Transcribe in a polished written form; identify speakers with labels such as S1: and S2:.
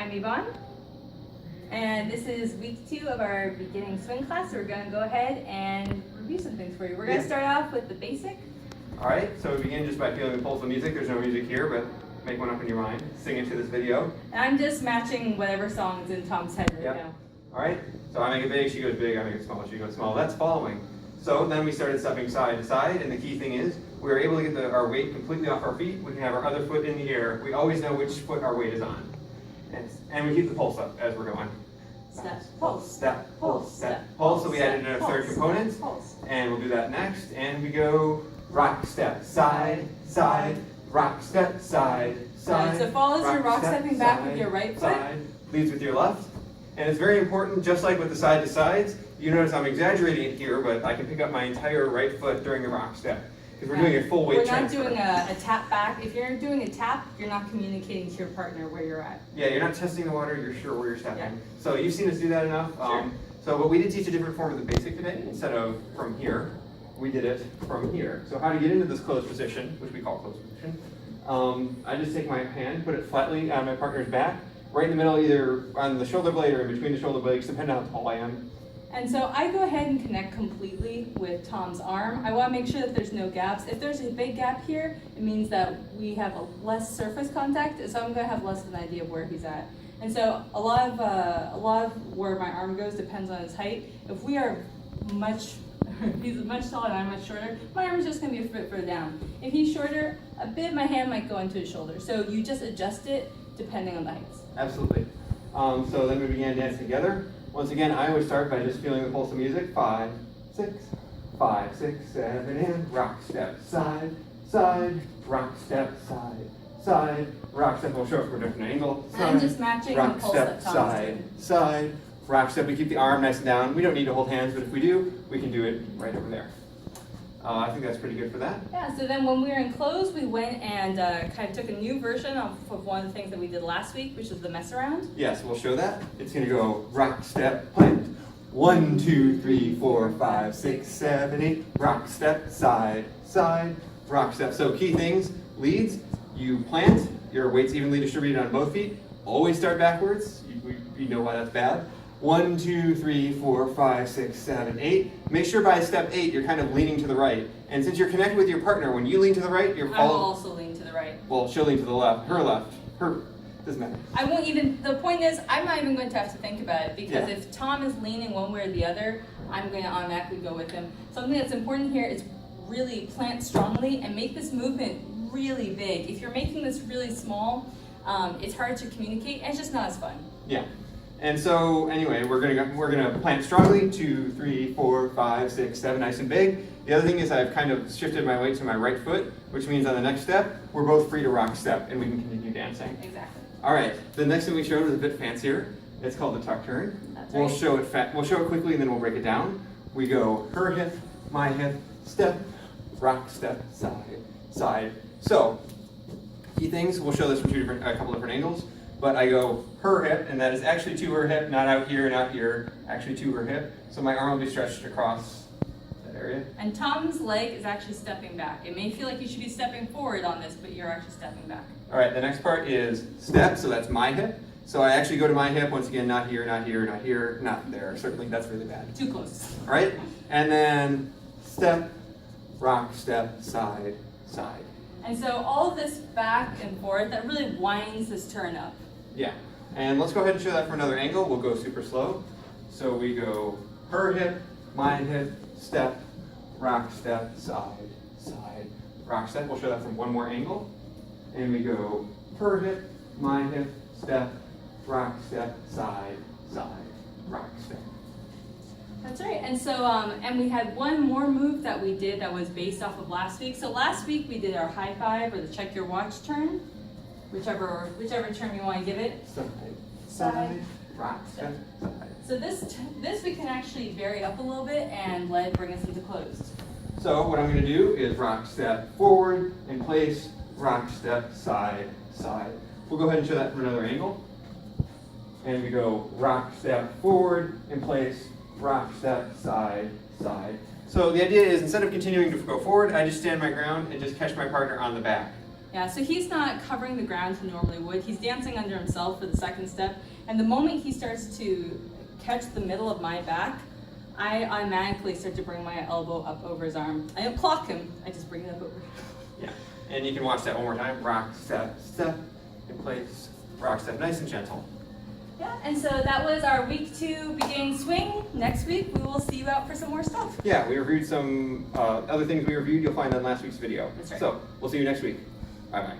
S1: I'm Yvonne, and this is week 2 of our beginning swing class. So we're going to go ahead and review some things for you. We're going to start off with the basic.
S2: All right, so we begin just by feeling the pulse of music. There's no music here, but make one up in your mind. Sing it to this video.
S1: And I'm just matching whatever song's in Tom's head right now.
S2: All right, so I make it big, she goes big, I make it small, she goes small. That's following. So then we started stepping side to side, and the key thing is we were able to get our weight completely off our feet. We can have our other foot in the air. We always know which foot our weight is on. And we keep the pulse up as we're going.
S1: Step, pulse,
S2: step, pulse, step, pulse. So we added in a third component, and we'll do that next. And we go rock, step, side, side, rock, step, side, side.
S1: So follows your rock stepping back with your right foot.
S2: Side, leads with your left. And it's very important, just like with the side to sides, you notice I'm exaggerating it here, but I can pick up my entire right foot during the rock step. Because we're doing a full weight transfer.
S1: We're not doing a tap back. If you're doing a tap, you're not communicating to your partner where you're at.
S2: Yeah, you're not testing the water, you're sure where you're stepping.
S1: Yeah.
S2: So you've seen us do that enough.
S1: Sure.
S2: But we did teach a different form of the basic today. Instead of from here, we did it from here. So how to get into this closed position, which we call closed position. I just take my hand, put it flatly on my partner's back, right in the middle, either on the shoulder blade or in between the shoulder blades, depending on how tall I am.
S1: And so I go ahead and connect completely with Tom's arm. I want to make sure that there's no gaps. If there's a big gap here, it means that we have less surface contact, so I'm going to have less of an idea of where he's at. And so a lot of where my arm goes depends on his height. If we are if he's much taller and I'm much shorter, my arm is just going to be a bit further down. If he's shorter, a bit of my hand might go into his shoulder. So you just adjust it depending on the heights.
S2: Absolutely. So then we began dancing together. Once again, I always start by just feeling the pulse of music. 5, 6, 5, 6, 7, and rock, step, side, side, rock, step, side, side, rock, step. We'll show it from a different angle. Side,
S1: I'm just matching
S2: rock,
S1: the pulse
S2: step,
S1: that Tom's
S2: side,
S1: doing.
S2: side, rock, step. We keep the arm nice and down. We don't need to hold hands, but if we do, we can do it right over there. I think that's pretty good for that.
S1: Yeah, so then when we were in close, we went and kind of took a new version of one of the things that we did last week, which is the mess around.
S2: Yes, we'll show that. It's going to go rock, step, plant. 1, 2, 3, 4, 5, 6, 7, 8. Rock, step, side, side, rock, step. So key things, leads, you plant, your weight's evenly distributed on both feet. Always start backwards. You know why that's bad. 1, 2, 3, 4, 5, 6, 7, 8. Make sure by step 8 you're kind of leaning to the right. And since you're connected with your partner, when you lean to the right, you're
S1: I will also lean to the right.
S2: Well, she'll lean to the left. Her left. Her doesn't matter.
S1: I won't even. The point is, I'm not even going to have to think about it because
S2: Yeah.
S1: if Tom is leaning one way or the other, I'm going to automatically go with him. Something that's important here is really plant strongly and make this movement really big. If you're making this really small, it's hard to communicate and it's just not as fun.
S2: Yeah. And so anyway, we're gonna plant strongly. 2, 3, 4, 5, 6, 7, nice and big. The other thing is I've kind of shifted my weight to my right foot, which means on the next step, we're both free to rock step and we can continue dancing.
S1: Exactly.
S2: All right, the next thing we showed was a bit fancier. It's called the tuck turn.
S1: That's
S2: We'll
S1: right.
S2: show it quickly and then we'll break it down. We go her hip, my hip, step, rock, step, side, side. So, key things, we'll show this from a couple different angles. But I go her hip, and that is actually to her hip, not out here, not here, actually to her hip. So my arm will be stretched across that area.
S1: And Tom's leg is actually stepping back. It may feel like you should be stepping forward on this, but you're actually stepping back.
S2: All right, the next part is step, so that's my hip. So I actually go to my hip, once again, not here, not here, not here, not there. Certainly, that's really bad.
S1: Too close.
S2: All right, and then step, rock, step, side, side.
S1: And so all of this back and forth, that really winds this turn up.
S2: Yeah, and let's go ahead and show that from another angle. We'll go super slow. So we go her hip, my hip, step, rock, step, side, side, rock, step. We'll show that from one more angle. And we go her hip, my hip, step, rock, step, side, side, rock, step.
S1: That's right. And so, and we had one more move that we did that was based off of last week. So last week we did our high five or the check your watch turn. Whichever term you want to give it.
S2: Side, side, rock, step, side.
S1: So this we can actually vary up a little bit and let it bring us into closed.
S2: So what I'm going to do is rock, step, forward, in place, rock, step, side, side. We'll go ahead and show that from another angle. And we go rock, step, forward, in place, rock, step, side, side. So the idea is instead of continuing to go forward, I just stand my ground and just catch my partner on the back.
S1: Yeah, so he's not covering the ground he normally would. He's dancing under himself for the second step. And the moment he starts to catch the middle of my back, I automatically start to bring my elbow up over his arm. I don't clock him, I just bring it up over.
S2: Yeah, and you can watch that one more time. Rock, step, step, in place, rock, step, nice and gentle.
S1: Yeah, and so that was our week 2 beginning swing. Next week, we will see you out for some more stuff.
S2: Yeah, we reviewed some other things we reviewed. You'll find on last week's video.
S1: That's right.
S2: So we'll see you next week. Bye-bye.